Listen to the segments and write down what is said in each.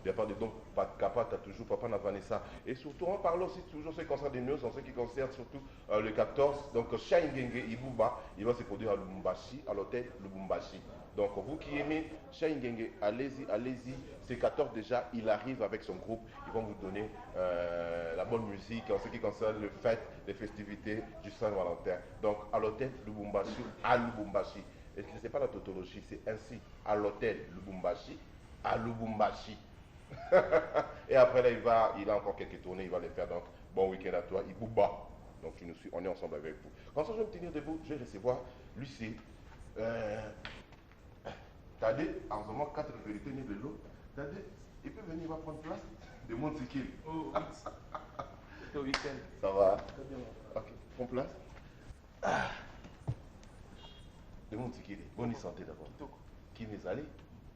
Il n'y a pas de donc pas de capa, tu as toujours Papa n'a Vanessa. Et surtout, on parle aussi toujours ce qui concerne des news, en ce qui concerne surtout le 14. Donc, Shine Genge Ibuba, il va se produire à Lubumbashi, à l'hôtel Lubumbashi. Donc, vous qui aimez Shine Genge, allez-y, allez-y. C'est 14 déjà, il arrive avec son groupe. Ils vont vous donner la bonne musique en ce qui concerne le fête, les festivités du Saint-Valentin. Donc, à l'hôtel Lubumbashi, à Lubumbashi. Et ce n'est pas la tautologie, c'est ainsi. À l'hôtel Lubumbashi, à Lubumbashi. Et après là, il a encore quelques tournées, il va les faire. Donc, bon week-end à toi, Ibouba. Donc, tu nous suis, on est ensemble avec vous. Quand ça, je vais me tenir debout, je vais recevoir Lucie. Tadé, en ce moment, 4 vérités de l'eau. Tadé, il peut venir, il va prendre place de mon ticket. Oh, c'est au week-end. Ça va? Très bien. Ok, prends place. Ah. De mon ticket, bonne santé d'abord. Qui m'est allé?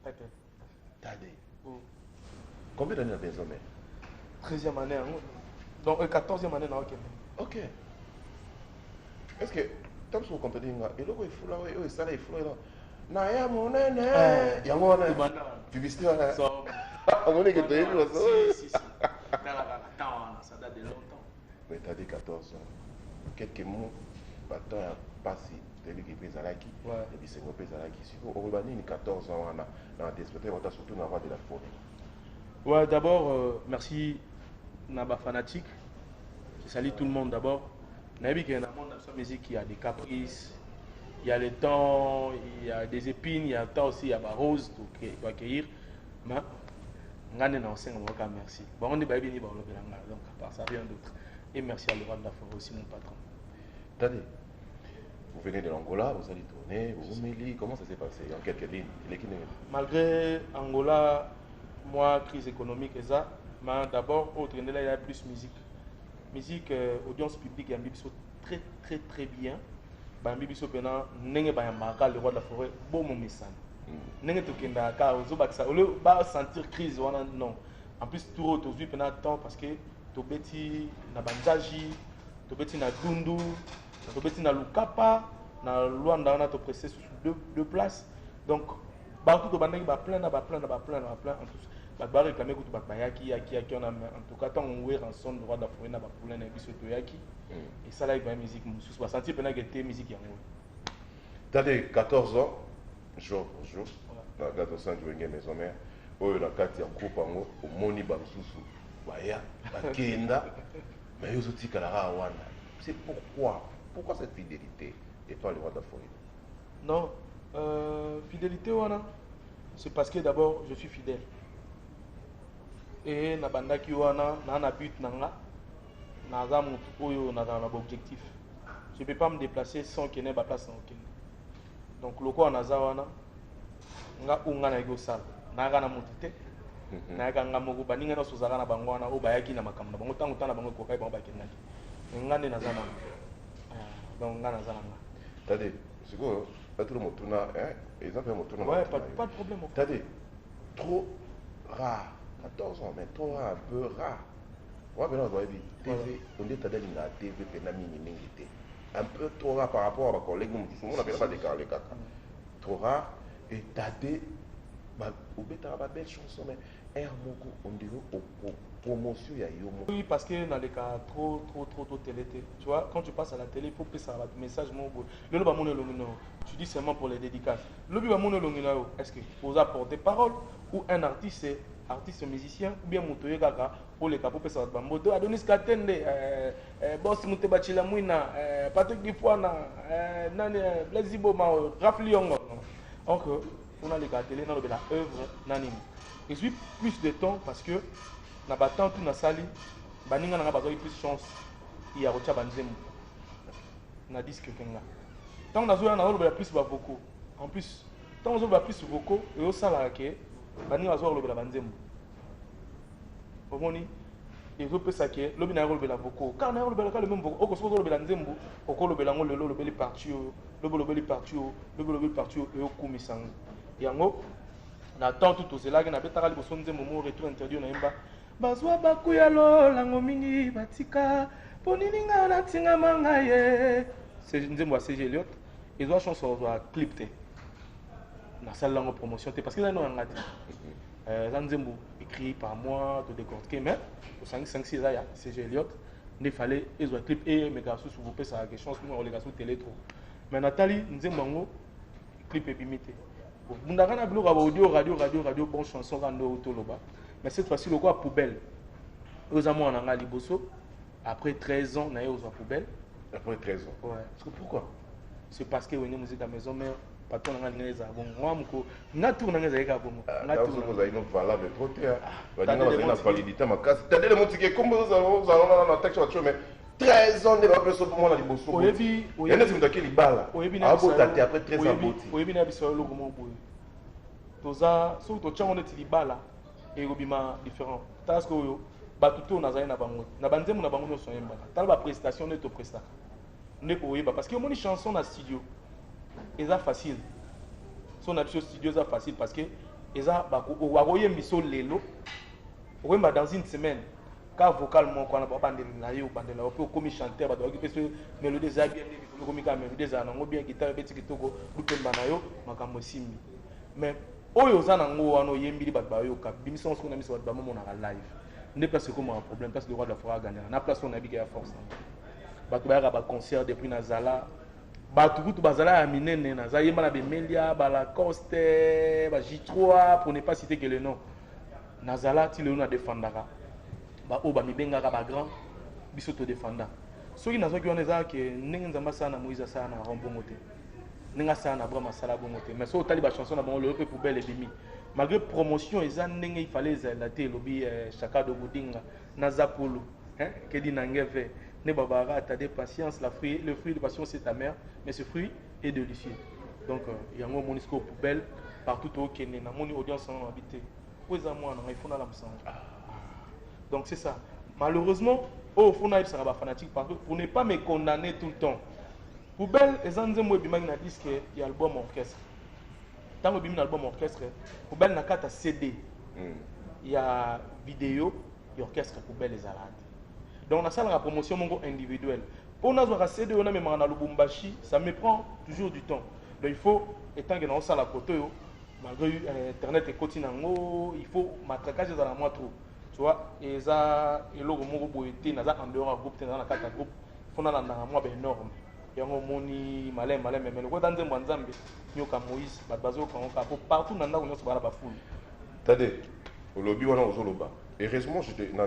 Tadé. Tadé. Oh. Combien d'années avez-vous en 13e année. Donc, 14e année, non, ok. Ok. Est-ce que, tant que vous comprenez, et là, il faut là, il faut là, il faut là. Naya monene, yamona. Publicité là. On est que tu es là. Si. Ça date de longtemps. Mais tu as dit 14 ans. Quelques mots, maintenant, passé. Tu as dit que tu es Zalaki. Et puis c'est mon père Zalaki. Si vous avez 14 ans, on a des spectateurs, surtout dans la voie de la forêt. Ouais, d'abord, merci Naba Fanatique. Je salue tout le monde d'abord. Nabi qui est dans le monde de la musique, il y a des caprices, il y a le temps, il y a des épines, il y a le temps aussi, il y a des roses pour accueillir. Mais on a merci. Bon, on est bien donc à part ça, rien d'autre. Et merci à Laurent Daforo aussi, mon patron. Attendez, vous venez de l'Angola, vous allez tourner, vous mêlez, comment ça s'est passé en quelques lignes? Malgré Angola, moi, crise économique et ça, mais d'abord, au train de là, il y a plus musique. Musique, audience publique, il y a un bibiso très bien. Il y a un bibiso pendant, il y a un le roi de la forêt, bon mon message. Il y a un cas, on va sentir crise, non. En plus, tout aujourd'hui pendant temps parce que tu beti na banzaji, tu beti na dundu, tu beti na lukapa, na luanda on a te pressé sur deux places. Donc, partout tu vas plein en plus. Bah réclamer que tu vas yaki on a en tout cas tant on est ensemble le roi de la forêt na ba poulain na biso to yaki. Et ça là il va musique mususu va sentir pendant que tu musique yango. T'as 14 ans, jour. Na 14 ans je vais maison mère. Oyo na kati ya groupe yango omoni ba mususu. Baya, bakenda. Mais yo zoti kala wana. C'est pourquoi cette fidélité et pas le roi de la forêt? Non, fidélité wana, c'est parce que d'abord je suis fidèle. Et na bandaki wana na but nanga naza mutu oyo na objectif. Je ne peux pas me déplacer sans qu'il y ait place sans aucune. Donc loko naza wana nga unga na ego sala na ga na mutite na ga nga moko baninga na sozala na bango wana o bayaki na makambo bango tango tana bango ko kai bango bakendaki. Nga ne naza na donc nga naza na. Tade, c'est quoi? Être motuna, ils ont fait motuna. Ouais, pas de problème. Tade, trop rare. 14 ans, mais trop rare, un peu rare. Ouais, mais non, on doit dire, TV, on dit Tade, il a TV, un peu trop rare par rapport à ma collègue, on n'avait pas décalé caca. Trop rare, et Tade, au bêta, ma belle chanson, mais air moko, on dirait, promotion, il y a eu. Oui, parce que dans les cas trop télé. Tu vois, quand tu passes à la télé, il faut que ça un message. Tu dis seulement pour les dédicaces. Est-ce que vous apportez parole ou un artiste musicien ou bien motoye kaka pour les capos ça va moto Adonis Katende boss Mutebachila Mouina Patrick Difwana nani Blaise Boma Rafli Yongo. Donc on a les gars télé dans la œuvre nani. Je suis plus de temps parce que na battant tout na sali baninga na besoin plus chance il y a rocha banzemu na disque kenga tant na zoya na lo plus ba vocaux en plus tant zo ba plus vocaux et au sala ke baninga zo lo ba banzemu omoni et zo pesa ke lo bina lo ba vocaux car na lo ba le même vocaux o ko so lo ba nzembu o ko lo ba ngo lo ba li parti o lo ba li parti o lo ba li parti o e o kumisang yango na tant tout cela que na betaka liboso nzembo mo retour interdit na imba bazwa bakuya lolango mingi batika ponini nga na tinga manga ye c'est nzembo ya CG Elliott ezwa chance ozwa clip te na salle lango promotion te parce que là non ngati za nzembo écrit par moi, de décortiquer, mais au 5-6 ans, c'est Elliott. Il fallait ils ont clip et mes garçons s'il vous plaît ça a quelque chose moi on les garçons télé trop mais Nathalie nous mango clip et bimité bon ndakana bilo ka audio radio bon chanson quand nous toloba mais cette fois-ci le quoi poubelle aux amours en anga liboso après 13 ans na aux poubelle après 13 ans ouais pourquoi c'est parce que on est musique à maison mais patron nga ngeza bon moi mko nga tourna ngeza eka bon nga tourna vous avez une valable trop terre va dire nga na validité ma casse t'as des montiki comme vous allons na texte voiture mais 13 ans de ba peso pour moi na liboso oyebi yana simta ki libala abo tati après 13 ans boti oyebi na biso logo mo boye toza so to chango neti libala et obima différent parce que yo batuto nazali na bango na banzemu na bango no so yemba tala ba prestation ne to presta ne ko yeba parce que moni chanson na studio eza facile so na biso studio eza facile parce que eza bakoyembiso lelo oyemba dans une semaine ka vocal moko wana babandeli na yo bandela po komi chanteur ba doki peso mélodie za bien ni komi ka mélodie za nango bien guitare beti kitoko lupemba na yo makambo simbi mais oyo za nango wana oyembili ba yo ka bimiso so na miso ba momo na live ne place comme un problème parce que le roi de la forêt a gagné na place on a biga force ba to ba concert depuis Nazala bato kutu bazala ya minene na za yemba na bemelia ba Lacoste ba J3 pour ne pas citer que le nom Nazala ti le na défendaka ba o ba mibengaka ba grand biso to défendant soki nazoki on eza ke ndenge nzamba sana Moïse sana na rombongo te ninga sana bra masala bongo te mais so tali ba chanson na bango le peu poubelle et demi malgré promotion eza ndenge il fallait la te lobi chaka do budinga na zapolo hein que dit nangeve ne babara t'as des patience le fruit de patience c'est ta mère mais ce fruit est délicieux donc il y a un monisco poubelle partout au Kenya na moni audience en habité où est moi il faut na la musango donc c'est ça malheureusement au fond il sera fanatique partout pour ne pas me condamner tout le temps poubelle et zanzemo bimagi na disque il y a album orchestre tant que bim album orchestre poubelle na kata CD il y a vidéo et orchestre poubelle les alades donc, on a ça la promotion individuelle. Pour nous avoir CD, on a même en Lubumbashi, ça me prend toujours du temps. Donc, il faut, étant que dans ça la côté, malgré Internet et Kotinango, il faut matraquage dans la moitié trop. Tu vois, et ça, et l'eau, mon groupe était dans un dehors groupe, dans la carte groupe, il faut dans la moi énorme. Il y a un moni, malin, mais le quoi dans un bon zambe, il y a un Moïse, bazo, partout dans la où on se bat la foule. Tade, au lobby, on a aux lobas. Et heureusement,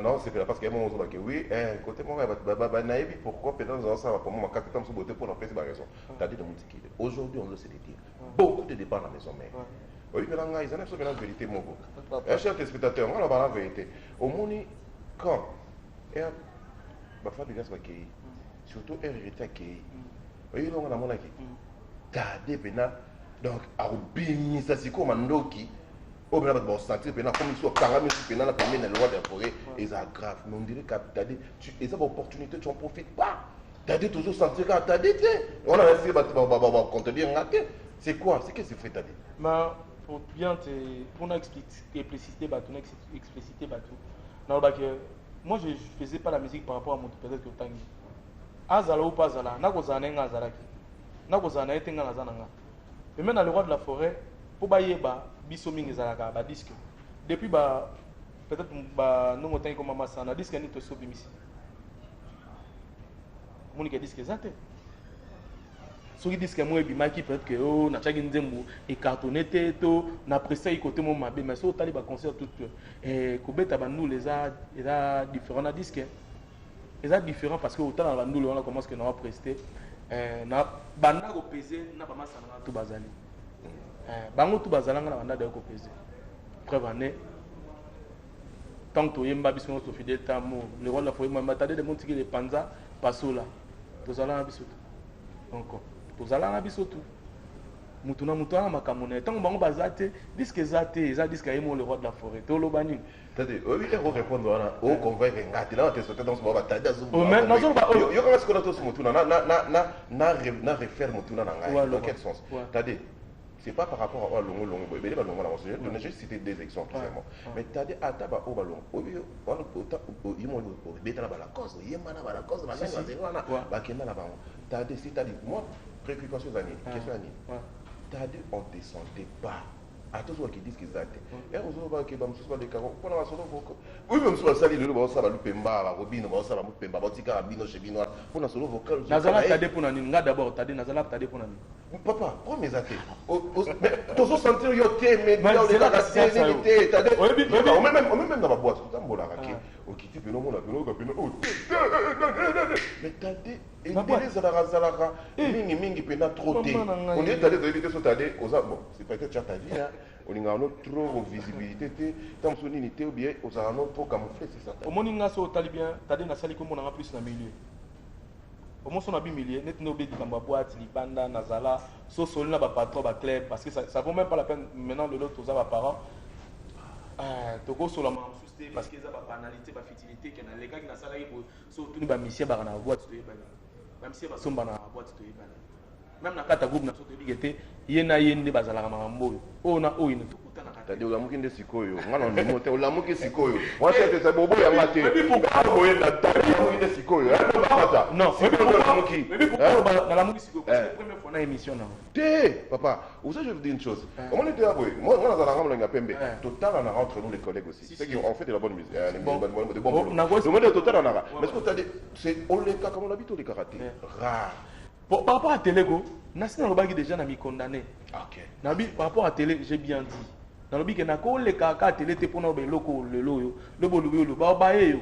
non, c'est parce qu'il y a un moment où oui, côté moi, naïvi, pourquoi peut-être dans ça, pour moi, quand tu beauté pour l'empêcher, c'est raison. T'as dit de mon ticket. Aujourd'hui, on doit se le dire. Beaucoup de débats dans la maison mère. Oui, mais là, ils en ont la vérité, mon gars. Un cher téléspectateur, on a la vérité. Au monde, quand ma femme est accueillie, surtout un héritier accueilli. Oui, on a mon accueil. T'as des pénats, donc, à Rubini, ça c'est comme un doki. Oh, mais là, on va sentir que comme il soit carrément supérieur, la première loi de la forêt, et ça grave. Mais on dirait que tu as des opportunités, tu n'en profites pas. Tu as dit toujours sentir que tu as dit, on a essayé de contenir un acte. C'est quoi? C'est qu'est-ce que c'est fait, tu as dit? Mais pour bien te. Pour expliciter, expliciter, non, moi je ne faisais pas la musique par rapport à mon peut-être que Tangi. Azala ou pas Azala, Nakozana et Azalaki. Nakozana et Tenganazana. Mais même dans le roi de la forêt, pour Bayeba, Bissoming et Zalaka, disque. Depuis, peut-être, nous avons comme Mama Sana, disque n'est pas sobimisi. Mon disque est zate. Ce qui disque moi, Bimaki, peut-être que, oh, n'a pas gagné et cartonné, n'a pressé côté mon mabé, mais ça, au concert tout. Et Kobeta, nous, les a différents disques. Les a différents parce que autant dans nous, on a commencé que nous avons presté. Na banda ko peser na ba masana tout bazali bango tout bazalanga na banda de ko peser preuve année tant que yemba biso so fidèle tamo le roi la foi mama tade de monti que les panza pasola tozala na biso donc tozala na biso tout mutuna mutana makamone tant bango bazate disque zate za disque yemo le roi de la forêt to lo bani. C'est-à-dire, oui, il faut répondre au convaincre. Là, tu es sauté dans ce moment, tu as dit, il y a quand même ce qu'on a tous moutuna, na refaire moutuna dans quel sens? C'est-à-dire, c'est pas par rapport à longo longo, mais les ballons, je vais juste citer des exemples seulement. Mais tu as dit, à taba au ballon, il y a la cause, il y a la cause, tu as dit, moi, préoccupation d'année, question d'année, tu as dit, on ne descendait pas attention qui disent qu'ils atent et on se voit que ba mususu ba de karo pour la solo voko oui même sur sali le ba sala lupemba ba robino ba sala lupemba ba tika bino chez bino pour la solo vocal nazala tade pour nani nga d'abord tade nazala tade pour nani papa pour mes athées mais tous sentir yo té mais c'est la té tade on même dans la boîte tout ambola raké ok tu peux non mona peno ka peno mais tade et les zalaka mingi pena trop té on dit tade de éviter so tade oza bon c'est peut-être tu as ta vie là on a trop de visibilité tant son unité ou bien aux arnaud trop camouflé c'est ça au monde nga so tali bien tade na sali ko mona plus na milieu au moins on a bien milieu net no be dikamba boîte libanda nazala so solina ba patron ba club parce que ça vaut même pas la peine maintenant le lot aux parents toko sur la susté parce que ça ba banalité ba futilité que na les gars qui na sala ko so tuni ba mission ba na boîte to yebana ba mission ba somba na boîte to yebana même na kata groupe na so to bigete yena yende bazala ka mambo o na o ino tukutana kata tadi olamuki nde sikoyo ngana ndimo te olamuki sikoyo wase te sabobo ya ngate bo yenda tadi olamuki nde sikoyo papa non olamuki mais pourquoi na lamuki sikoyo parce que première fois na émission na te papa vous savez je vous dis une chose on était là moi nazala ngam nga pembe total on a entre nous les collègues aussi c'est qu'on fait de la bonne musique de bon boulot le monde total on a mais ce que tu as dit c'est on les cas comme on habite les karaté rare. Par rapport à Télégo, Nassina Lobagi déjà n'a mis condamné. Ok. Par rapport à Télé, j'ai bien dit. Dans le bique, n'a qu'au les cas Télé, t'es pour nous le loco, le loyo, le bolou, le babaye.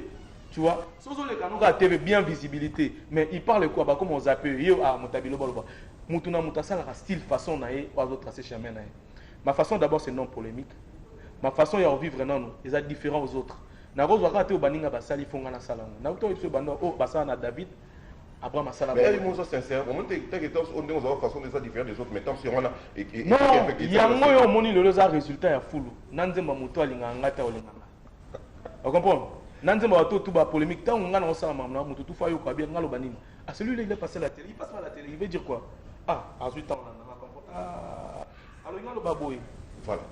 Tu vois, sans les canaux à TV bien visibilité, mais il parle quoi, bah comme on zappe, yo ah mutabilo baloba. Mutuna mutasa la style façon naé, ou autres tracés chemin naé. Ma façon d'abord c'est non polémique. Ma façon y a vivre non, ils sont différents aux autres. Na rose wakati au baninga basali fonga na salon. Na uto il se bando oh basana na David. Abraham Assala. Mais ils sont sincères. Au moment où on est en façon déjà différente des autres, mais tant si on a non, il y a un moyen moni le résultat ya fulu. Nanzemba moto alinga ngata olinga. Vous comprenez? Nanzemba tout ba polémique tant on a on ça mamna moto tout fayo kwa bien ngalo banini. Ah celui-là il est passé à la télé, il passe pas à la télé, il veut dire quoi? Ah, à 8 ans là, ah. Alors il ngalo baboy. Voilà,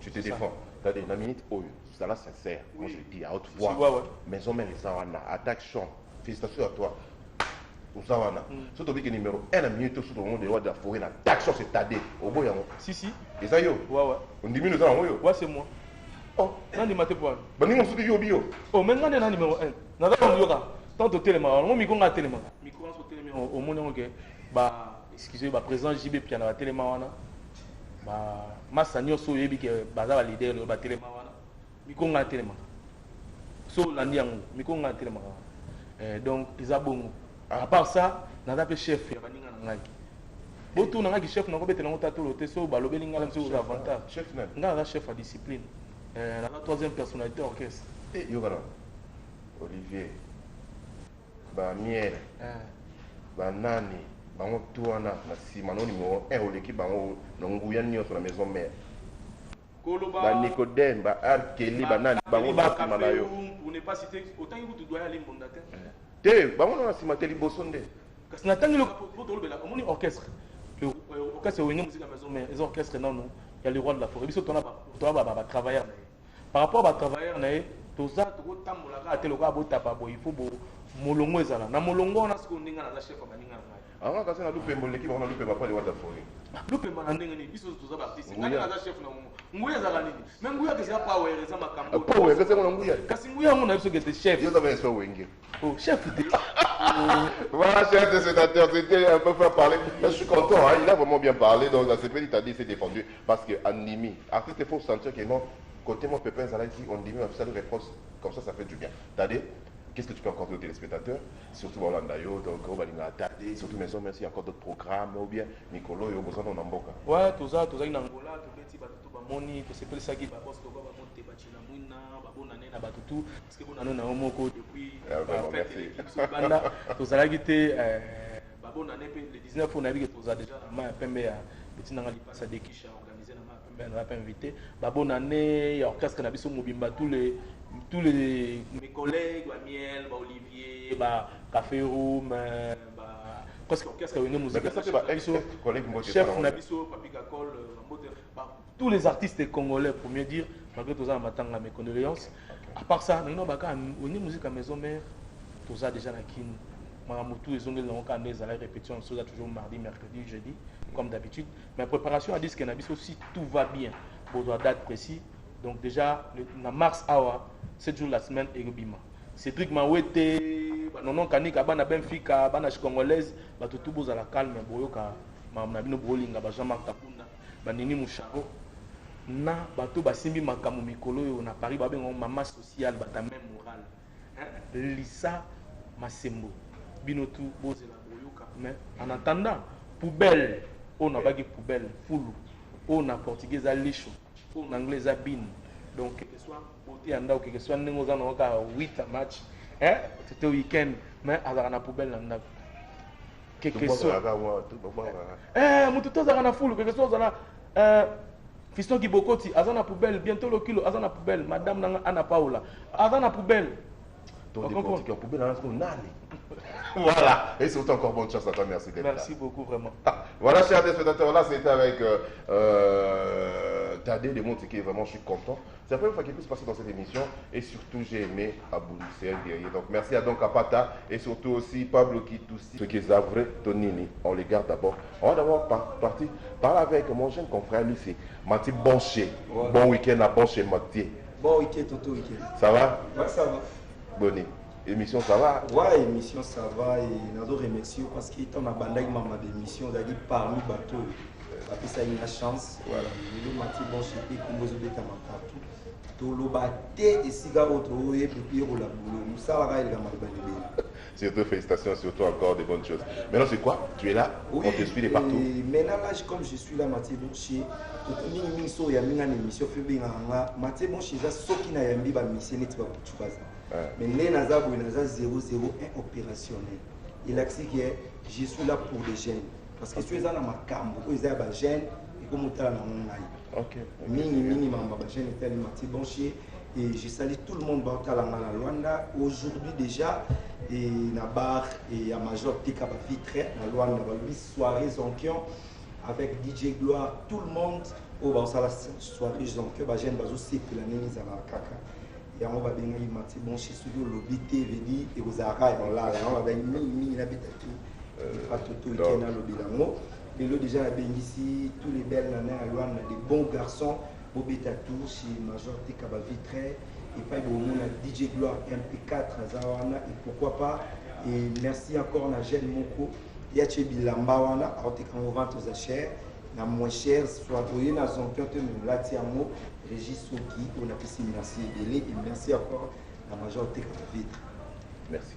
tu te défends. T'as des la minute oh, ça là sincère. Moi je le dis à haute voix. Maison mère les sawana, attaque chant. Félicitations à toi. Usawana. Surtout que numéro 1 la minute sur le monde de la forêt na d'action c'est tadé au bout yango. Si. Et ça yo. Ouais. On diminue ça yo. Ouais, c'est moi. Oh, nani mate point. Ba ningo sur yo bio. Oh, mais ngane na numéro 1. Na da on yoka. Tant au téléma, on mi konga téléma. Mi konga sur téléma au monde que bah excusez ba présent JB puis na téléma wana. Bah massa nyoso yebi que baza ba leader ba téléma wana. Mi konga téléma. So landi yango, mi konga téléma. Donc ils a bon. À part ça, n'a pas chef ya baninga ngaki. Botu ngaki chef na ko betela ngota to lote so ba lobeli ngala mso aux avantages. Chef na. Ngala chef à discipline. La troisième personnalité orchestre. Et yo kana. Olivier. Ba miel. Ba nani. Ba ngoto wana na sima no numéro 1 oleki bango na nguya nyoso na maison mère. Koloba. Ba Nicodème, ba Arkeli, ba nani bango ba sima na yo. Pour ne pas citer autant que tu dois aller mondateur. Te bango na sima teli bosonde. Kasi na tangi lo pour to bela on orchestre. Le orchestre au musique à maison mais les orchestres non, il y a le roi de la forêt. Biso tona ba travailleur. Par rapport à travailleur na toza to tambola ka telo ka bota pa bo il faut bo molongo ezala. Na molongo na siko ndinga na chef ba ninga na. Anga kasi na lupe moleki ba na lupe ba pa le roi de la forêt. Lupe ba na ndinga ni biso toza ba artiste. Ngana na chef na nguya ezala nini? Mais nguya kesa power eza makambo. Power kesa na nguya. Kasi nguya ngona biso gete chef. Yo za so wenge. Oh, chef de... Voilà, chers téléspectateurs, c'était un peu faire parler. Je suis content, hein, il a vraiment bien parlé. Donc, la CPD t'a dit, c'est défendu. Parce que Animi, artiste, il faut sentir que non, côté mon pépin, ça dit, on dit, ça nous réponse, comme ça fait du bien. T'as dit, qu'est-ce que tu peux encore dire aux téléspectateurs? Surtout au Landayo, donc, au Balinga, t'as dit, surtout maison, merci, il y a encore d'autres programmes, ou bien, Nicolo, il y a besoin d'en emboca. Ouais, tout ça, in Angola, tout petit, tout bamoni, tout c'est plus ça qui va boss, tout va monter, bâtir la mouina, babonane, na batutu, parce que bonano na omoko depuis. Banda tozalaki te babonane pe le 19 on a vu que toza déjà na ma pembe ya petit nanga lipasa de kisha organisé na ma pembe na pas invité babonane ya orchestre na biso mobimba tous les mes collègues ba miel ba Olivier ba café room ba presque orchestre une musique chef na biso papi kakol tous les artistes congolais pour mieux dire malgré tout ça matanga mes condoléances. À part ça, nous avons une musique à maison mère, tout ça déjà la kin. Maramutu, ils ont des la répétition, toujours mardi, mercredi, jeudi, comme d'habitude. Mais préparation à disque cannabis aussi, tout va bien. la date précise. Donc déjà, en mars, 7 jours la semaine, et Bima. Cédric Mawete, non Kanika, Bana Benfica, Bana Congolaise, tout beau à la calme, Boyoka, Mamabino Bolinga, Jean-Marc Tapunda, Banini Moucharo. Na bato basimbi makamu mikolo na Paris ba bengo mama sociale bata même morale. Lisa Masembo. Bino tout bozela boyoka. Mais en attendant, poubelle, on a bagi poubelle, foulou. On a portugais à licho, on a anglais à bin. Donc que ce soit beauté anda ou que ce soit nengo za na 8 match, c'était week-end, mais azara na poubelle anda. Que soit mututo za na foulou, que soit za na Fiston Kibokoti, Azana poubelle, bientôt le kilo, Azana poubelle, Madame Anna Paola, Azana poubelle. Voilà, et surtout encore bonne chance à toi, merci. Merci beaucoup, vraiment. Voilà, chers téléspectateurs, là c'était avec Tadé de Montiquet, vraiment je suis content. C'est la première fois qu'il peut se passer dans cette émission et surtout j'ai aimé Abou, c'est un guerrier. Donc merci à Don Kapata et surtout aussi Pablo Kitoussi, ce qui est vrai, Tonini, on les garde d'abord. On va d'abord partir parler avec mon jeune confrère, lui c'est Mathieu Bonché. Ouais. Bon week-end à Bonché, Mathieu. Bon week-end, Toto week-end. Ça va? Ouais, ça va. Bonne émission, ça va? Ouais, émission, ça va. Et nous remercions parce qu'il est en abandon ma émission, c'est-à-dire parmi bateaux. Après ça, il y a une chance. Voilà. Le Mathieu Bonché et Kumbozo Betama partout. Surtout félicitations, surtout encore des bonnes choses. Maintenant c'est quoi? Tu es là, oui, on te suit de partout. Maintenant là, comme je suis là, Mathieu Bonché, il y a une émission Mathieu Bonché, il y a une émission mais il y a 001 opérationnel. Il a dit que je suis là pour les jeunes. Parce que je suis là dans ma cambre, il y a des jeunes et comme on ok. Et je salue tout le monde à la Luanda. Aujourd'hui déjà, et Nabar et à Major Tika Vitre, à Luanda, 8 soirées Zonkion avec DJ Gloire, tout le monde au la soirée Zonkion, Bajen Bazou c'est que l'année mise à la caca. Et on va bien y Mathieu Bonché sur le lobby TV et aux arrêts dans là, on va bien y la bête à tout le week-end à lobby là. Et là déjà, ici, tous les belles nanas à Luanda, des bons garçons. Bobé Tatou, chez Major Tekaba Vitre, et pas a DJ Gloire MP4 Zawana, et pourquoi pas. Et merci encore à Jeanne Moko, Yache Bilambawana, à Otekan vente aux achères, na moins cher, soit voyé na Zonkion, Latiamo, Régis Soki, on a fait merci et merci encore à Major Tekaba Vitre. Merci.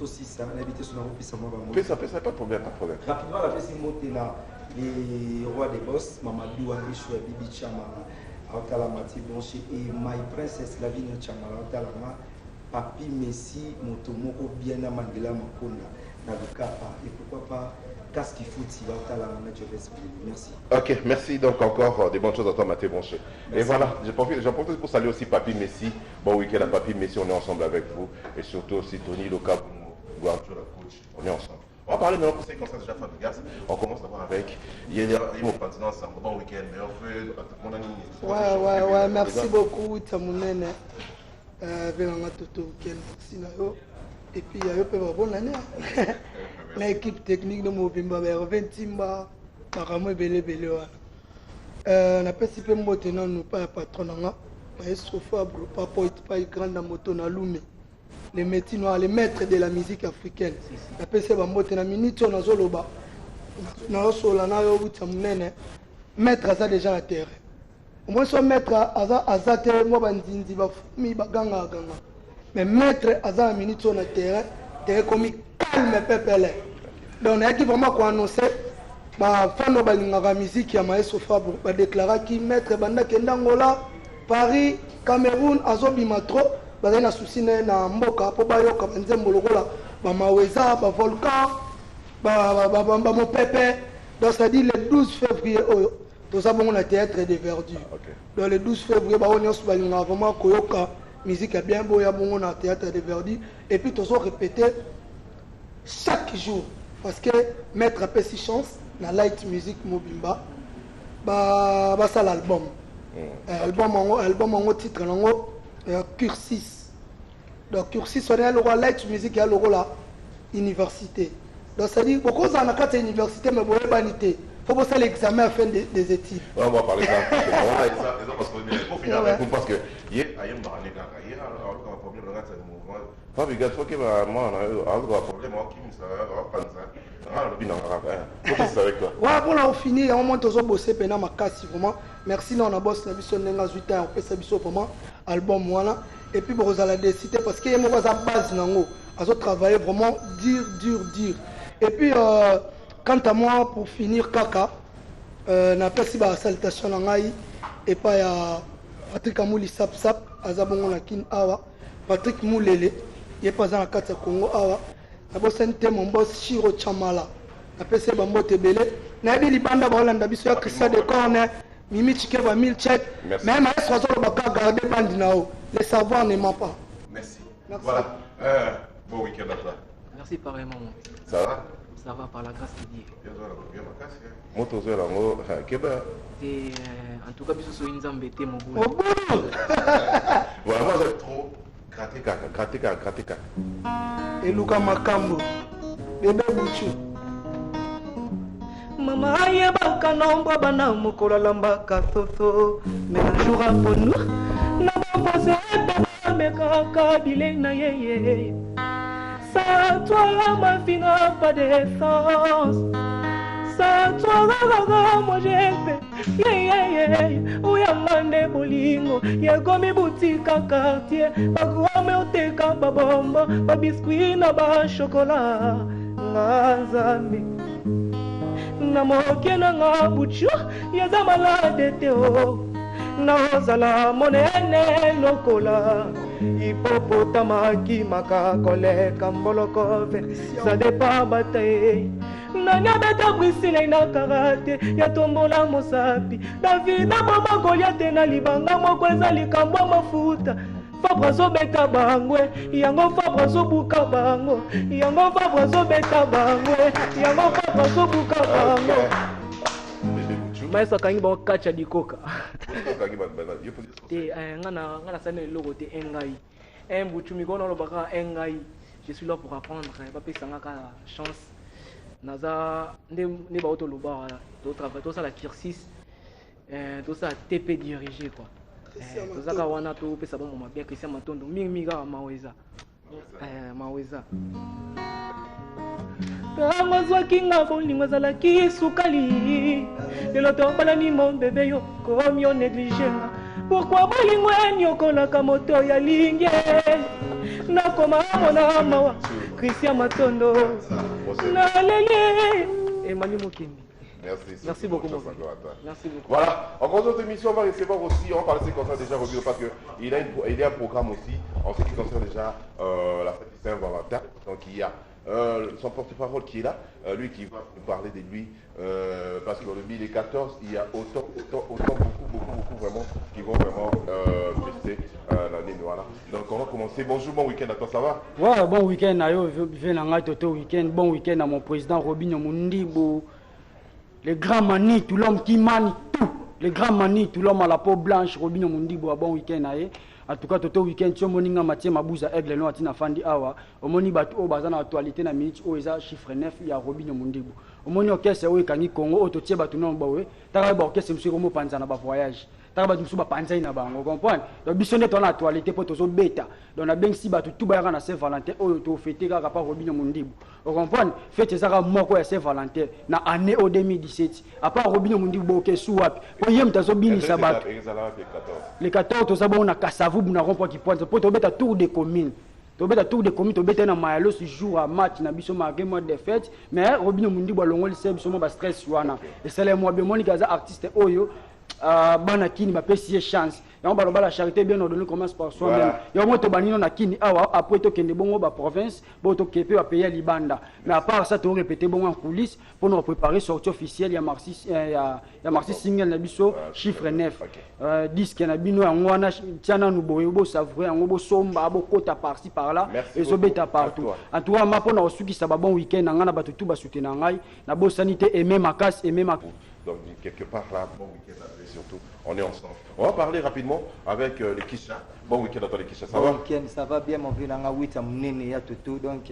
Aussi ça, l'invité sur la route, ça m'a pas de problème, pas de problème. Rapidement, la fête monté là. Les rois des boss, Mamadou Arichou, Bibi Chama, Aotala Mati Bonché et My Princess Lavine Chama, Aotalama, Papi Messi, Motomoko, Biena Mandela Makonda, Navukapa, et pourquoi pas Casque Fouti, Aotalama, merci. Ok, merci donc encore des bonnes choses à toi, Mathieu Bonché. Et voilà, j'en profite pour saluer aussi Papi Messi. Bon week-end à Papi Messi, on est ensemble avec vous. Et surtout aussi Tony Loka, Guardio, la coach, on est ensemble. On va parler maintenant de séquence déjà Fabrigas. On commence d'abord avec Yélia et mon partenaire ensemble. Bon week-end, mais on fait mon ami. Ouais, merci beaucoup, Tamounene. Venanga Toto week-end, merci. Et puis, il y a eu une bonne année. L'équipe technique de Mobimba, 20 timba, apparemment, belé. On a participé à Moténan, nous pas patron. Mais sauf pas grand dans moto na Lumé. Les métiers les maîtres de la musique africaine. La PC va monter na minute on a zoloba. Na solana yo butamnene. Maître ça déjà la terre. Moi so maître aza terre mo bandindi ba mi baganga ganga. Mais maître aza minute on a terre, terre comme calme pepele. Donc on a qui vraiment quoi annoncer ba fano balinga musique ya Maestro Fabre ba déclarer qui maître banda kendangola Paris, Cameroun azobima trop. Bazali na souci na mboka po bayoka nzembo lokola ba maweza ba volcan ba mopepe. Donc ça dit le 12 février tout ça bon le théâtre de Verdure. Donc le 12 février ba on se balinga vraiment koyoka musique est bien beau ya bon na théâtre de Verdure et puis tout ça répéter chaque jour parce que mettre un peu si chance na light music mobimba ba ça l'album. Album en titre nango Cursis. Donc Cursis on est le roi light music et le roi la université. Donc ça dit beaucoup ça na carte université mais boye banité faut que ça l'examen à fin des études. On va parler de ça. On va ça parce qu'il faut finir avec vous parce que hier, il y a un problème dans ce mouvement. Fabrica, faut que moi, on a un problème qui me ouais, bon, on finit, on monte aux bosser pendant ma casse vraiment. Merci, là, on a bossé, on a 8 ans, on fait ça vraiment, album, voilà. Et puis, vous allez décider parce qu'il y a une base, on a travaillé vraiment dur. Et puis, quant à moi, pour finir, Kaka, on a passé la salutation à Ngaï, et puis, il y a Patrick Amouli Sap, Azabongo Nakin Awa, Patrick Moulele, il n'y a pas un Kata Congo Awa. Je mon boss Shiro Chamala. Je suis un Tebele. Je suis libanda Bolanda biso ya Christian de Corner. Mimi Chikeva 1000 chèques. Même à ce moment garder Bandinao. Le savoir ne ment pas. Merci. Voilà. Bon week-end à toi. Merci pareillement. Ça va? Ça va par la grâce de Dieu. En tout cas, biso so inza mbete mo boulot. Voilà, moi j'aime trop. Katika. Et Luka Makambo, bébé Bouchou. Maman yebaka nomba bana mokola lambaka soso. Mais un jour à Ponou, na bambose beba mekaka bilena yeye. Sans toi ma fille n'a pas d'essence. Sans toi moi j'ai fait Ouyamande bolingo Yagomi boutique à quartier Bagouame oteka babombo Babiscuit na ba chocolat Ngazami Namoke na nga buchu Yaza malade teo Naozala monene lokola Hipopotama ki makakole Kambolokove Ça dépend bataille Nanya beta brisile na karate ya tombola mosapi David na mama Goliath na libanga moko eza likambo mafuta Fabrazo beta bangwe yango Fabrazo buka bango yango Fabrazo beta bangwe yango Fabrazo buka bango Maesa kangi ba kacha dikoka te ngana sana logo te engai Mbuchumi kono lobaka engai je suis là pour apprendre pas pesanga ka chance Naza ne ba auto loba to travail to ça la kirsis to ça TP dirigé quoi to ça ka wana to pesa bon mama bien Christian Matondo mingi ga maweza Amazwa kinga bolingo zala kisukali lelo to bala ni mon bébé yo comme yo négligé pourquoi bolingo enyokola ka moto ya linge na koma mona mawa Christian Matondo Merci beaucoup. Merci beaucoup. Voilà, en gros d'autres émissions, on va recevoir aussi, on va parler de ce qui concerne déjà Robino parce qu'il y a un programme aussi en ce qui concerne déjà la fête du Saint-Valentin. Donc il y a son porte-parole qui est là, lui qui va nous parler de lui, parce qu'aujourd'hui les 14, il y a autant beaucoup vraiment qui vont vraiment fêter l'année noire. Donc on va commencer. Bonjour, bon week-end à toi, ça va? Ouais, bon week-end à yo, toto week-end, bon week-end à mon président Robinho Mundibo, les grands mani, tout l'homme qui manie tout, les grands mani, tout l'homme à la peau blanche, Robinho Mundibo, bon week-end à yo. En tout cas, toto week-end, si on moninga Mathieu Mabouza aigle non atina fandi awa, on moni batu o bazana actualité na minute o eza chiffre 9 ya Robinho Mundibo. On moni okese o ekangi Congo o totie batu non bawe, taka ba okese msu ko mo panza na ba voyage. Taka batu msu ba panza ina bango, comprendre? Donc biso ne ton actualité pour tozo beta. Donc na ben si batu tout ba na Saint-Valentin o to fêter ka pa Robinho Mundibo. On comprendre? Fête ezaka moko ya Saint-Valentin na année au 2017. À part Robinho Mundibo ke suwapi. Po yem tazo bini sabat. Les 14 toza bon na Kasavu na rond-point qui pointe pour tomber à tour des communes. Tomber à tour des communes, tomber na Mayalo ce jour à match na biso marqué mode de fête, mais Robinho Mundibo longo le biso mo ba stress wana. Et c'est les moi bien moni kaza artiste oyo bana kini ba pesi chance. Et on va la charité bien ordonnée commence par soi-même. Et on to banino na kini awa après to kende bongo ba province, bo to kepe ba payer libanda. Mais à part ça to répéter bon en coulisses pour nous préparer sortie officielle ya Marcis single na biso chiffre 9. Disque na bino ngwana tiana nu boyo bo savourer ngo somba bo kota par-ci par-là et zo beta partout. En tout cas ma pona osuki ça ba bon week-end ngana ba tout ba soutenir ngai na bo sanité et même casse et même donc quelque part là bon week-end surtout on est ensemble. On va parler rapidement avec les Kisha. Bon week-end à toi les Kisha, ça va? Bon week-end, ça va bien mon vieux nanga 8 munene ya tout donc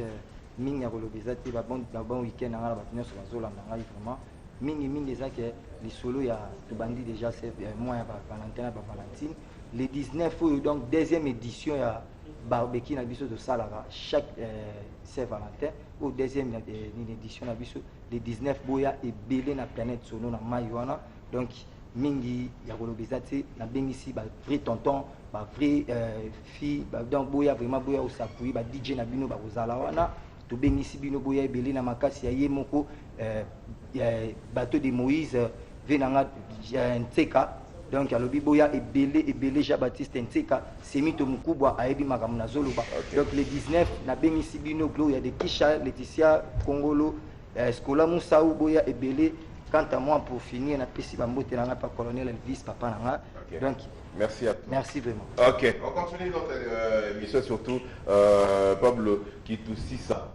minga kolobeza te ba bon week-end nanga ba tenir sur la zone nanga vraiment mingi eza ke lisolo ya tobandi déjà c'est mois ya Valentin na Valentine le 19 oyo donc deuxième édition ya barbecue na biso tosalaka chaque Saint-Valentin au deuxième édition na biso le 19 boya ebele na planète sono na mai wana donc mingi ya kolobeza te na bengisi ba vrai tonton ba vrai fille donc boya vraiment boya osapui ba DJ na bino ba kozala wana to bengisi bino boya ebele na makasi ya ye moko bateau de Moïse venanga Nteka donc alobi boya ebele Jean-Baptiste Nteka semito mukubwa ayebi makambo na zoloba donc le 19 na bengisi bino Gloria de Kisha Laetitia Kongolo Scola Moussaou boya ebele. Quant à moi, pour finir, na pesi bambote nanga pa colonel Elvis papa nanga. Donc merci à toi. Merci vraiment. Ok, on continue notre émission surtout Pablo qui tout si ça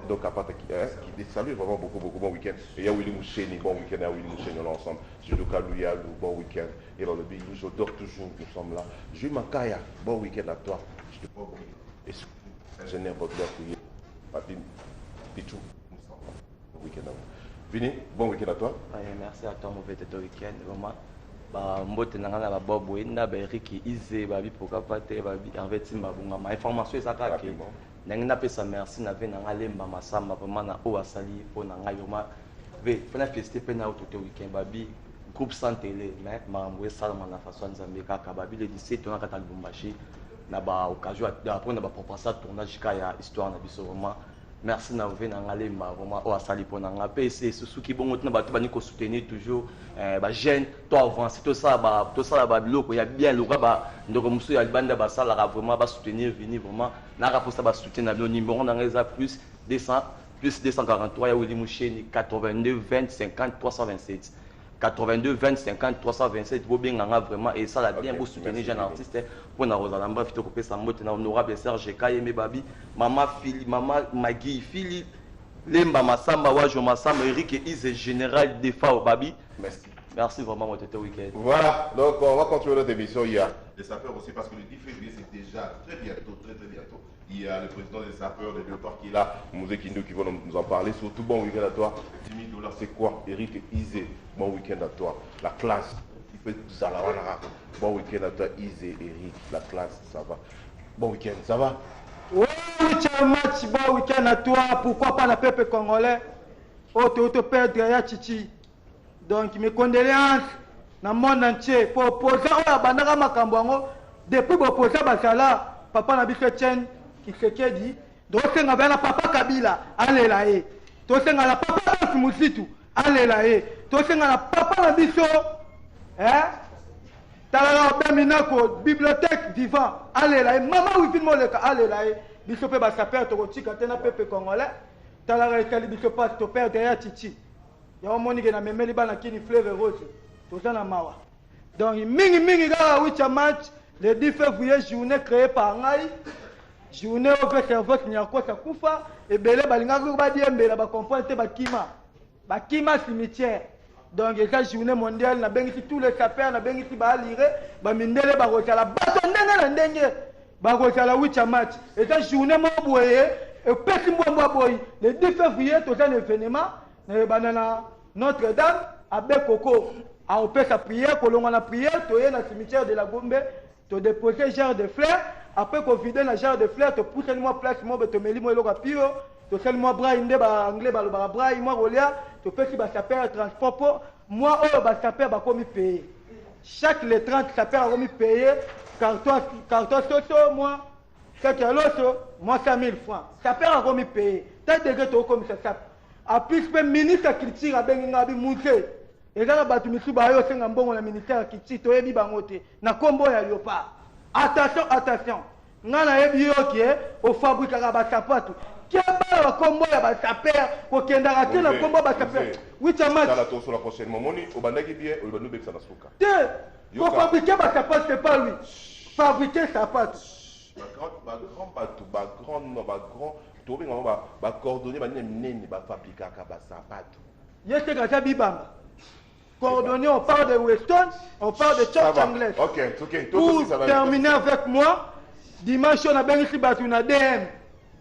donc à part qui salue vraiment beaucoup bon week-end. Et il y a Willy Moucheni, bon week-end, il y a Willy Moucheni ensemble. Je le Kalouya, bon week-end. Et dans le pays, je dors toujours, nous sommes là. Je m'akaya, bon week-end à toi. Je te vois bon week-end. Et surtout, ingénieur Baudelaire Fouillé, Papi Pichou, nous sommes là. Bon week-end à vous. Vini, bon week-end à toi. Merci à toi, mon vététo week-end. Vraiment, mbote nanga na babobo enda ba Eric Ize babi pokapate babi Hervé Timba bunga information ezaka ke nanga pesa merci na ve nanga lemba masamba vraiment na o asali po nanga yoma ve fana feste pe na autoté week-end babi groupe Santele mais mambo salama na façon nzambe kaka babi le 17 on a kata Lubumbashi na ba occasion après na ba proposer tournage ya histoire na biso vraiment. Merci na ve na ngalemba vraiment o asali po na ngape c'est sous qui bon na bato bani ko soutenir toujours ba jeune to avancer to ça ba biloko ya bien loka ba ndoko muso ya banda ba sala vraiment ba soutenir venir vraiment na ka posta ba soutenir na numéro na ngeza plus 243 ya Willy Moucheni 82 20 50 327 82 20 50 327 bobenganga vraiment et ça la bien beau soutenir jeune artiste pour na Rosalamba fito ko pesa mbote na honorable Serge Kayeme babi mama Magui Philippe Lemba Masamba Wajo Masamba Eric Ize général des FAO babi merci vraiment mon tété week-end. Voilà, donc on va continuer notre émission. Il y a les sapeurs aussi parce que le 10 février c'est déjà très bientôt. Il y a le président des sapeurs de Léopard qui est là, Mouzé Kindo qui va nous en parler. Surtout bon week-end à toi. 10 000 $, c'est quoi? Eric Ize, bon week-end à toi. La classe, il fait tout ça là. Bon week-end à toi, Ize, Eric, la classe, ça va. Bon week-end, ça va? Oui, match, bon week-end à toi. Pourquoi pas la peuple congolais? Oh, tu te perds derrière Chichi. Donc, mes condoléances dans le monde entier. Pour opposer à Bandara Makambouango, depuis opposer à Basala, papa n'a pas de qui se dit. Donc, c'est un papa Kabila, allez là. Donc, c'est un papa Moussitou, allez là. Donc, c'est un papa Nabiso, Talala Beminako, bibliothèque vivant, allez là. Maman, oui, Moleka, allez là. Bisope Basaper, Torotika, Tena Pepe Congolais, Talala Biso passe, ton père derrière Titi. Il y a un monde qui a même les balles qui fleuve rose. Tout ça, mawa. Donc, mingi gars, oui, match le 10 février, journée créée par Ngai. Journée au fait cerveau, il y a quoi ça koufa. Et belé, balinga, badiembe, ba comprendre, bakima cimetière. Donc, il y a une journée mondiale, na bengi tous les sapeurs, na bengi ba lire, ba mindele, ba rota la bâton, n'engue, ba rota la 8 match. Et ça, journée mon boye, et petit moi boy, le 10 février, tout un événement. Notre-Dame, à Bekoko, à opérer sa prière, que l'on a prière, tu es dans le cimetière de la Gombe, tu déposes un genre de fleurs, après qu'on vide un genre de fleurs, tu pousses moi place, moi, tu mets moi le rapio, tu fais moi bras, anglais, bras, moi, rolia, tu fais si ça perd transport, moi, ça perd, comme payer. Chaque les 30, ça perd, comme payer, carton, soso, moi, 4 euros, moi, 5 000 francs. Ça perd, comme payer. T'as des gars, comme ça. A plus le ministre culture a bien ngabi mouté et là batu misu ba yo senga mbongo na ministère culture to yebi bangote na kombo ya Yopa. Attention ngana yebi yo ki o fabrique ka ba sapato ki ba kombo ya ba saper ko kenda raté na kombo ba saper oui chama ça la tour sur la prochaine momoni o bandaki bien o banu beksa na suka te ko fabriquer ba sapato c'est pas lui fabriquer sapato ba grand ba coordonner ba nene ba fabriquer ba sapato yete gaza bibamba coordonner on parle de Weston on parle de church anglaise OK pour terminer avec moi dimanche on a bien ici batu na DM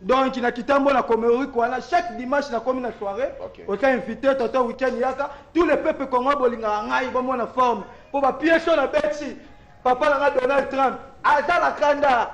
donc na kitambo na Comorique wana chaque dimanche na komi na soirée ota invité toto week-end yaka tous les peuples congolais bolinga ngai bomona forme pour ba pièce na beti papa na Donald Trump aza la kanda